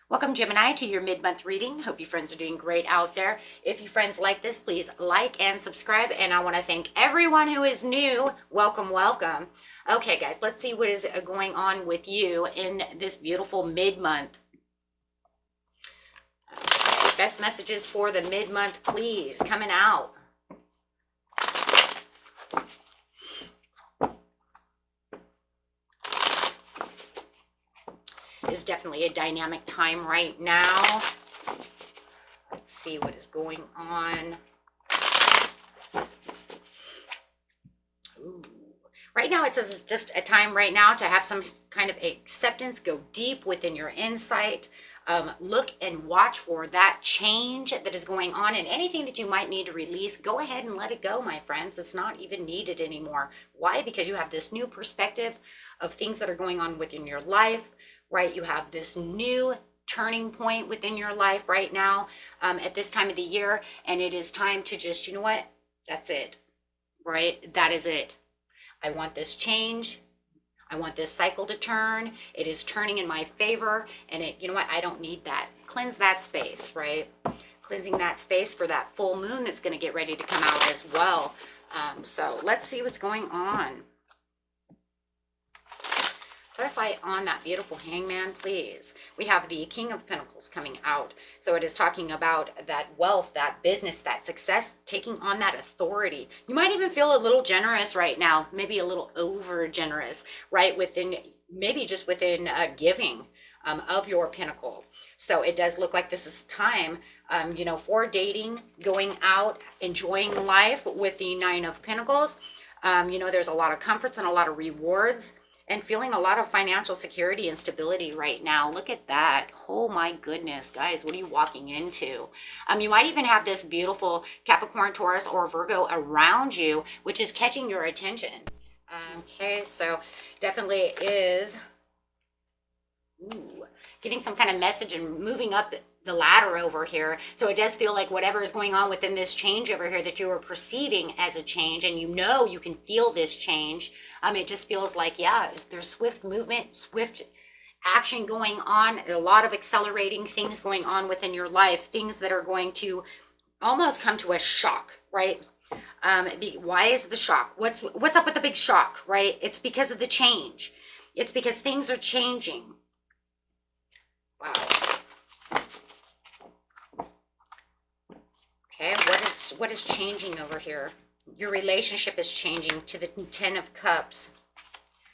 Welcome, Gemini, to your mid-month reading. Hope you friends are doing great out there. If you friends like this, please like and subscribe. And I want to thank everyone who is new. Welcome, welcome. Okay, guys, let's see what is going on with you in this beautiful mid-month. Okay, best messages for the mid-month, please, coming out. Is definitely a dynamic time right now. Let's see what is going on. Ooh. Right now, it says it's just a time right now to have some kind of acceptance, go deep within your insight. Look and watch for that change that is going on, and anything that you might need to release, go ahead and let it go, my friends. It's not even needed anymore. Why? Because you have this new perspective of things that are going on within your life, right? You have this new turning point within your life right now at this time of the year, and it is time to just, you know what? That's it, right? That is it. I want this change. I want this cycle to turn. It is turning in my favor. And you know what? I don't need that. Cleanse that space, right? Cleansing that space for that full moon that's going to get ready to come out as well. So let's see what's going on. Clarify on that beautiful hangman, please. We have the King of Pentacles coming out. So it is talking about that wealth, that business, that success, taking on that authority. You might even feel a little generous right now, maybe a little over generous, right? Maybe just within giving of your pinnacle. So it does look like this is time, for dating, going out, enjoying life with the Nine of Pentacles. There's a lot of comforts and a lot of rewards, and feeling a lot of financial security and stability right now. Look at that. Oh my goodness, guys, what are you walking into? You might even have this beautiful Capricorn, Taurus, or Virgo around you, which is catching your attention. Okay, so definitely is getting some kind of message and moving up the ladder over here. So it does feel like whatever is going on within this change over here that you are perceiving as a change, and you can feel this change. It just feels like, yeah, there's swift movement, swift action going on, a lot of accelerating things going on within your life, things that are going to almost come to a shock, right? Why is the shock? What's up with the big shock, right? It's because of the change. It's because things are changing. Wow. Okay, what is changing over here? Your relationship is changing to the Ten of Cups,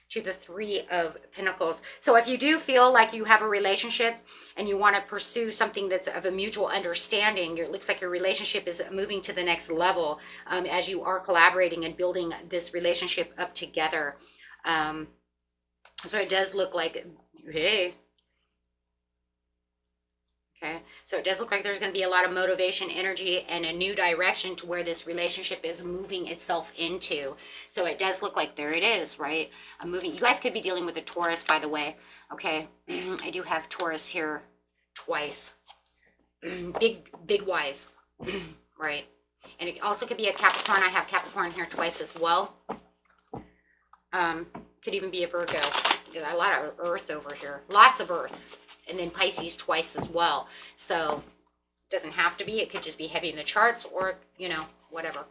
to the Three of Pentacles. So if you do feel like you have a relationship and you want to pursue something that's of a mutual understanding, it looks like your relationship is moving to the next level as you are collaborating and building this relationship up together. So it does look like, hey. Okay, so it does look like there's going to be a lot of motivation, energy, and a new direction to where this relationship is moving itself into. So it does look like there it is, right? I'm moving. You guys could be dealing with a Taurus, by the way. Okay, I do have Taurus here twice. Big wise, right? And it also could be a Capricorn. I have Capricorn here twice as well. Could even be a Virgo. A lot of earth over here. Lots of earth. And then Pisces twice as well. So it doesn't have to be. It could just be heavy in the charts, or, whatever.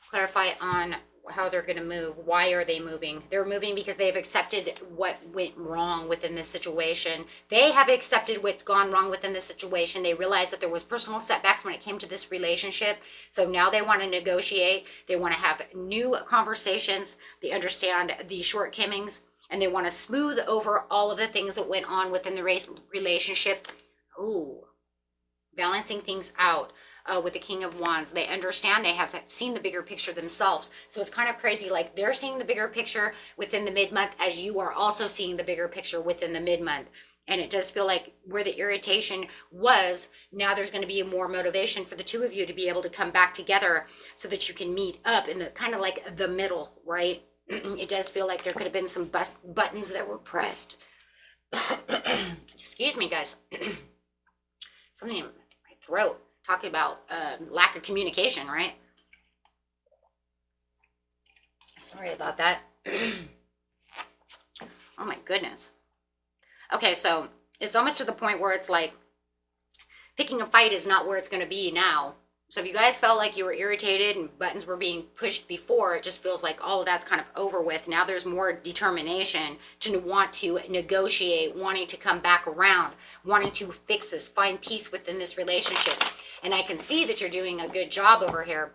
Clarify on how they're going to move. Why are they moving? They're moving because they've accepted what went wrong within this situation. They have accepted what's gone wrong within this situation. They realized that there was personal setbacks when it came to this relationship. So now they want to negotiate. They want to have new conversations. They understand the shortcomings, and they want to smooth over all of the things that went on within the relationship. Ooh, balancing things out. With the King of Wands, they understand, they have seen the bigger picture themselves. So it's kind of crazy, like they're seeing the bigger picture within the mid-month as you are also seeing the bigger picture within the mid-month. And it does feel like where the irritation was, now there's going to be more motivation for the two of you to be able to come back together so that you can meet up in the kind of like the middle, right? It does feel like there could have been some buttons that were pressed. Excuse me, guys. Something in my throat. Talking about lack of communication, right? Sorry about that. Oh my goodness. Okay, so it's almost to the point where it's like picking a fight is not where it's going to be now. So if you guys felt like you were irritated and buttons were being pushed before, it just feels like all of that's kind of over with. Now there's more determination to want to negotiate, wanting to come back around, wanting to fix this, find peace within this relationship. And I can see that you're doing a good job over here,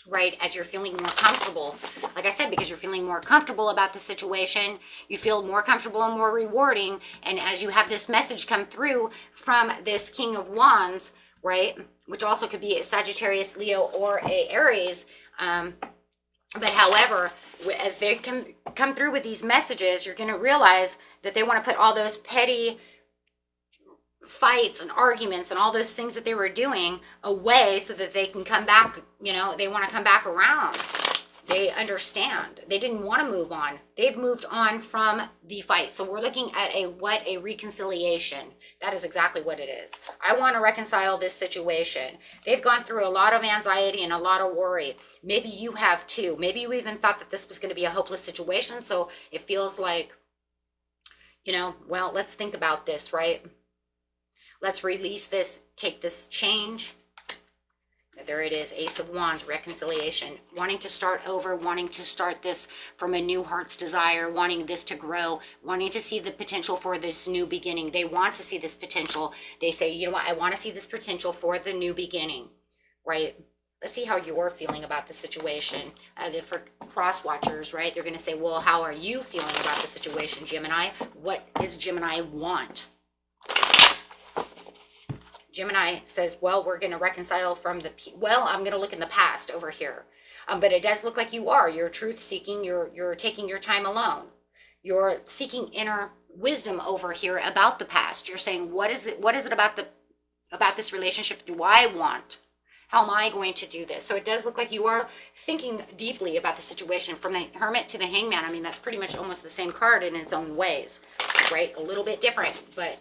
right, as you're feeling more comfortable. Like I said, because you're feeling more comfortable about the situation, you feel more comfortable and more rewarding. And as you have this message come through from this King of Wands, right, which also could be a Sagittarius, Leo, or a Aries, but however, as they come through with these messages, you're going to realize that they want to put all those petty fights and arguments and all those things that they were doing away so that they can come back. You know, they want to come back around. They understand. They didn't want to move on. They've moved on from the fight. So we're looking at a reconciliation. That is exactly what it is. I want to reconcile this situation. They've gone through a lot of anxiety and a lot of worry. Maybe you have too. Maybe you even thought that this was going to be a hopeless situation. So it feels like, you know, well, let's think about this, right? Let's release this, take this change. There it is, Ace of Wands, reconciliation. Wanting to start over, wanting to start this from a new heart's desire, wanting this to grow, wanting to see the potential for this new beginning. They want to see this potential. They say, you know what, I want to see this potential for the new beginning, right? Let's see how you're feeling about the situation. For cross watchers, right, they're going to say, well, how are you feeling about the situation, Gemini? What does Gemini want? Gemini says, well, we're going to reconcile from the, well, I'm going to look in the past over here. But it does look like you're truth seeking. You're taking your time alone. You're seeking inner wisdom over here about the past. You're saying, what is it about this relationship do I want? How am I going to do this? So it does look like you are thinking deeply about the situation. From the Hermit to the Hangman, I mean, that's pretty much almost the same card in its own ways, right? A little bit different, but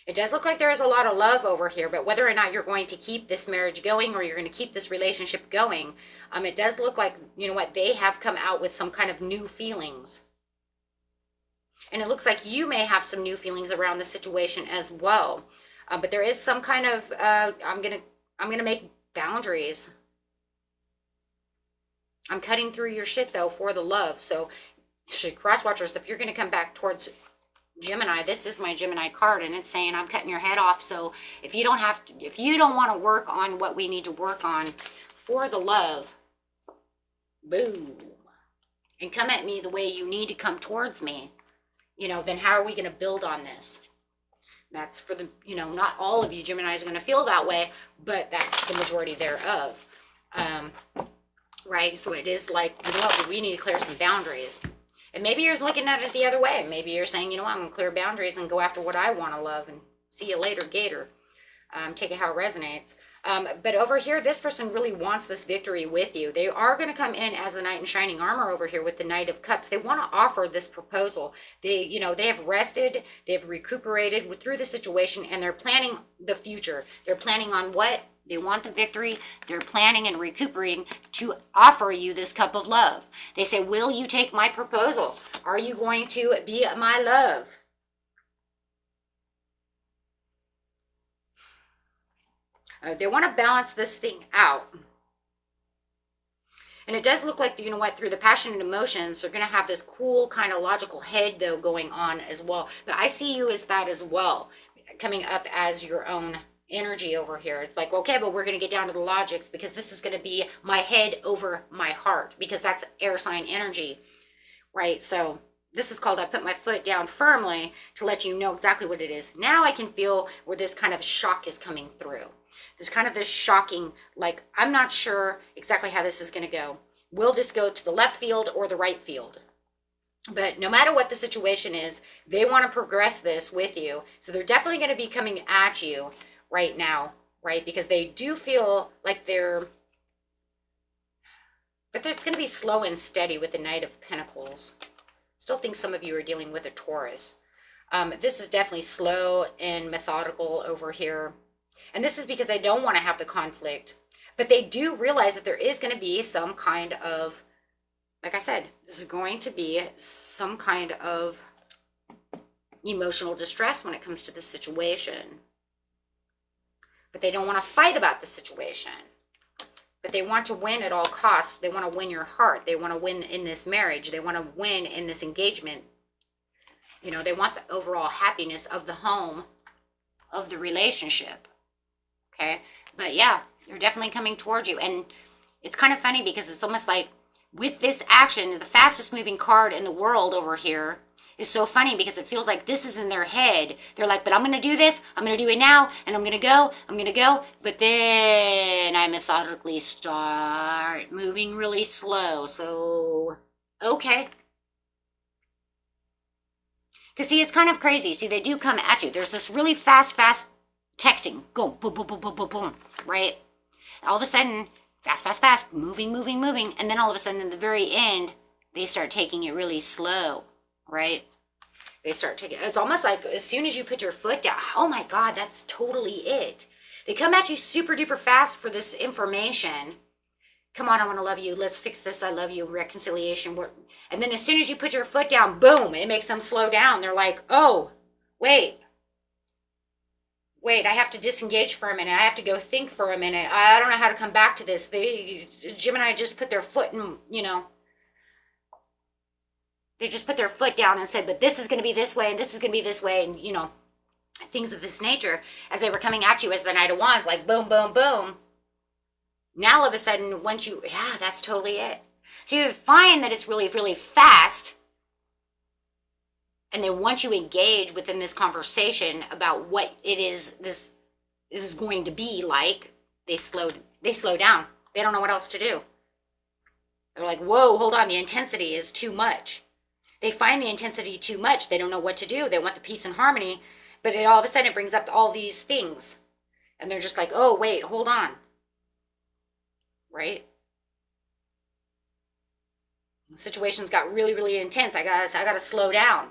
it does look like there is a lot of love over here, but whether or not you're going to keep this marriage going or you're going to keep this relationship going, it does look like, you know what, they have come out with some kind of new feelings. And it looks like you may have some new feelings around the situation as well. But there is some kind of, I'm gonna make boundaries. I'm cutting through your shit though for the love. So cross watchers, if you're going to come back towards Gemini, this is my Gemini card, and it's saying I'm cutting your head off. So if you don't want to work on what we need to work on for the love, boom, and come at me the way you need to come towards me, you know, then how are we going to build on this? That's for the, you know, not all of you Geminis are going to feel that way, but that's the majority thereof. Right? So it is like, you know what, we need to clear some boundaries. And maybe you're looking at it the other way. Maybe you're saying, you know what, I'm going to clear boundaries and go after what I want to love, and see you later, Gator. Take it how it resonates. But over here, this person really wants this victory with you. They are going to come in as the Knight in Shining Armor over here with the Knight of Cups. They want to offer this proposal. They have rested, they've recuperated through the situation, and they're planning the future. They're planning on what? They want the victory. They're planning and recuperating to offer you this cup of love. They say, will you take my proposal? Are you going to be my love? They want to balance this thing out. And it does look like, you know what, through the passion and emotions, they're going to have this cool kind of logical head, though, going on as well. But I see you as that as well, coming up as your own energy over here. It's like, okay, but we're going to get down to the logics, because this is going to be my head over my heart, because that's air sign energy, right? So this is called I put my foot down firmly to let you know exactly what it is. Now I can feel where this kind of shock is coming through. There's kind of this shocking, like, I'm not sure exactly how this is going to go. Will this go to the left field or the right field? But no matter what the situation is, they want to progress this with you. So they're definitely going to be coming at you right now, right? Because they do feel like but there's going to be slow and steady with the Knight of Pentacles. Still think some of you are dealing with a Taurus. This is definitely slow and methodical over here. And this is because they don't want to have the conflict. But they do realize that there is going to be some kind of like I said, this is going to be some kind of emotional distress when it comes to the situation. But they don't want to fight about the situation. But they want to win at all costs. They want to win your heart. They want to win in this marriage. They want to win in this engagement. You know, they want the overall happiness of the home, of the relationship. Okay? But yeah, they're definitely coming towards you. And it's kind of funny because it's almost like with this action, the fastest moving card in the world over here is so funny because it feels like this is in their head. They're like, but I'm going to do this. I'm going to do it now. And I'm going to go. I'm going to go. But then I methodically start moving really slow. So, okay. Because see, it's kind of crazy. See, they do come at you. There's this really fast texting. Go, boom, boom, boom, boom, boom, boom. Right? All of a sudden, fast, moving. And then all of a sudden, in the very end, they start taking it really slow. Right? They start taking, it's almost like as soon as you put your foot down, oh my God, that's totally it. They come at you super duper fast for this information. Come on, I want to love you. Let's fix this. I love you. Reconciliation. And then as soon as you put your foot down, boom, it makes them slow down. They're like, oh, wait, I have to disengage for a minute. I have to go think for a minute. I don't know how to come back to this. Gemini just put their foot in, you know, they just put their foot down and said, but this is going to be this way, and this is going to be this way, and, you know, things of this nature, as they were coming at you as the Knight of Wands, like boom, boom, boom. Now, all of a sudden, once you, yeah, that's totally it. So you find that it's really, really fast. And then once you engage within this conversation about what it is this is going to be like, they slow down. They don't know what else to do. They're like, whoa, hold on, the intensity is too much. They find the intensity too much. They don't know what to do. They want the peace and harmony, but all of a sudden it brings up all these things. And they're just like, oh, wait, hold on. Right? The situation's got really, really intense. I gotta slow down.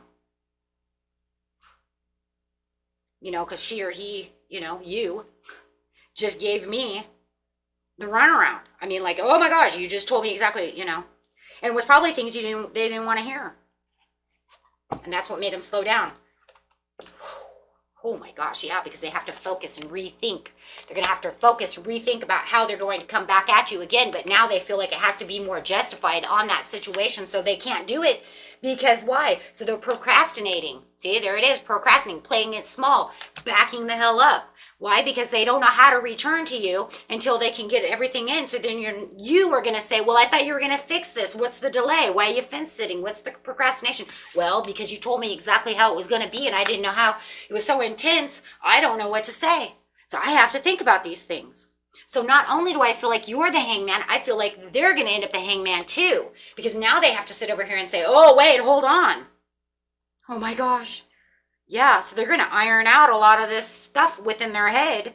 You know, because she or he, you know, you just gave me the runaround. I mean, like, oh my gosh, you just told me exactly, you know. And it was probably things they didn't want to hear. And that's what made them slow down. Oh my gosh, yeah, because they have to focus and rethink. They're going to have to focus, rethink about how they're going to come back at you again. But now they feel like it has to be more justified on that situation. So they can't do it because why? So they're procrastinating. See, there it is, procrastinating, playing it small, backing the hell up. Why? Because they don't know how to return to you until they can get everything in. So then you are going to say, well, I thought you were going to fix this. What's the delay? Why are you fence sitting? What's the procrastination? Well, because you told me exactly how it was going to be and I didn't know how. It was so intense, I don't know what to say. So I have to think about these things. So not only do I feel like you're the hangman, I feel like they're going to end up the hangman too. Because now they have to sit over here and say, oh, wait, hold on. Oh my gosh. Yeah, so they're going to iron out a lot of this stuff within their head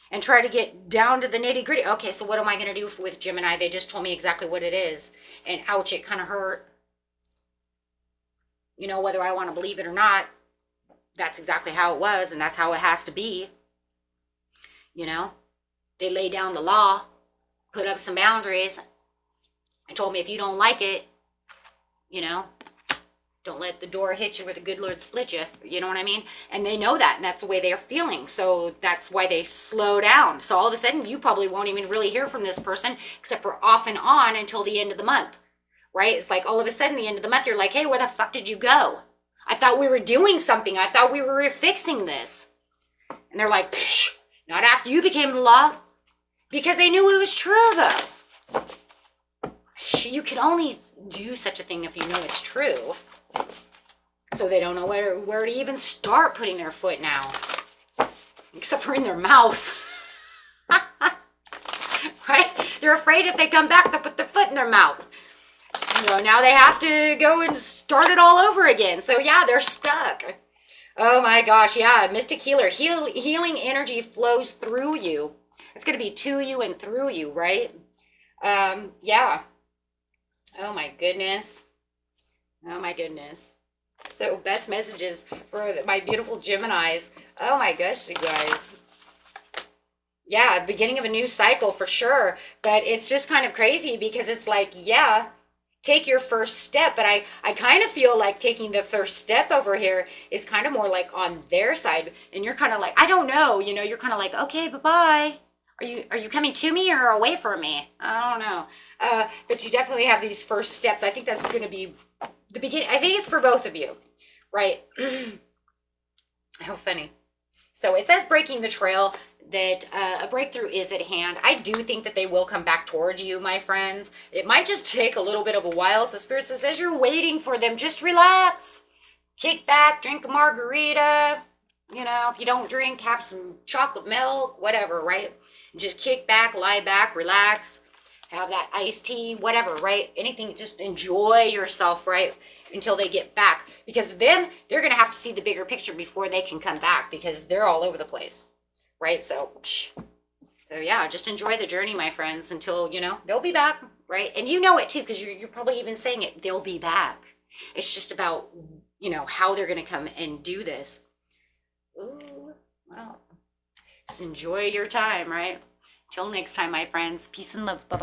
and try to get down to the nitty gritty. Okay, so what am I going to do with Gemini? They just told me exactly what it is. And ouch, it kind of hurt. You know, whether I want to believe it or not, that's exactly how it was, and that's how it has to be. You know, they laid down the law, put up some boundaries, and told me if you don't like it, you know, don't let the door hit you or the good Lord split you. You know what I mean? And they know that, and that's the way they're feeling. So that's why they slow down. So all of a sudden, you probably won't even really hear from this person except for off and on until the end of the month, right? It's like all of a sudden, the end of the month, you're like, hey, where the fuck did you go? I thought we were doing something. I thought we were fixing this. And they're like, psh, not after you became the law. Because they knew it was true, though. You can only do such a thing if you know it's true. So they don't know where to even start putting their foot now. Except for in their mouth. Right? They're afraid if they come back, they'll put their foot in their mouth. So now they have to go and start it all over again. So yeah, they're stuck. Oh my gosh, yeah, Mystic Healer. Healing energy flows through you. It's going to be to you and through you, right? Yeah. Oh my goodness. Oh my goodness. So best messages for my beautiful Geminis. Oh my gosh, you guys. Yeah, beginning of a new cycle for sure. But it's just kind of crazy because it's like, yeah, take your first step. But I kind of feel like taking the first step over here is kind of more like on their side. And you're kind of like, I don't know, you're kind of like, okay, bye-bye. Are you coming to me or away from me? I don't know. But you definitely have these first steps. I think that's going to be the beginning. I think it's for both of you, right? How funny. So it says breaking the trail, that a breakthrough is at hand. I do think that they will come back towards you, my friends. It might just take a little bit of a while. So Spirit says, as you're waiting for them, just relax. Kick back, drink a margarita. If you don't drink, have some chocolate milk, whatever, right? Just kick back, lie back, relax. Have that iced tea, whatever, right? Anything, just enjoy yourself, right? Until they get back. Because then they're going to have to see the bigger picture before they can come back, because they're all over the place, right? So yeah, just enjoy the journey, my friends, until, they'll be back, right? And you know it too, because you're probably even saying it, they'll be back. It's just about, how they're going to come and do this. Ooh, well, just enjoy your time, right? Till next time, my friends. Peace and love. Bye-bye.